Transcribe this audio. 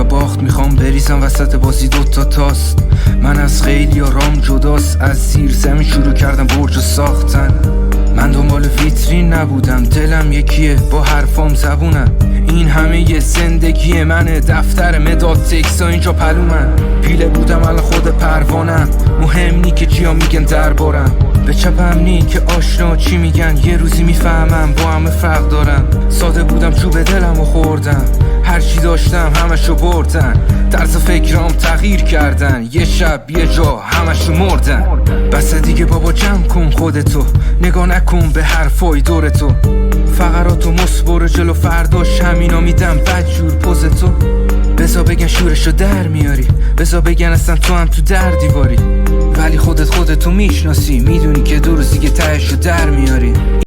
یا باخت میخوام بریزم وسط بازی دوتا تاست. من از خیلی رام جداست، از زیر زمین شروع کردم برج ساختن. من دنبال ویترین نبودم، دلم یکیه با حرفام زبونم. این همه یه زندگی منه، دفتر مداد تکسا اینجا پلومن. پیله بودم الان خود پروانم، مهم نی که چیا میگن دربارم. به چپم نی که آشنا چی میگن، یه روزی میفهمم با همه فرق دارم. ساده بودم چوب دلم و خوردم، هرچی داشتم همشو بردن. طرز فکرام تغییر کردن، یه شب یه جا همشو مردن. بس دیگه بابا جمع کن خودتو، نگاه نکن به حرفای دور تو. فقراتو مصبر جلو فرداش همینا میدم بدجور پوزتو. بزا بگن شورشو در میاری، بزا بگن اصلا تو هم تو در دیواری. ولی خودتو میشناسی، میدونی که دو روز دیگه تهشو در میاری.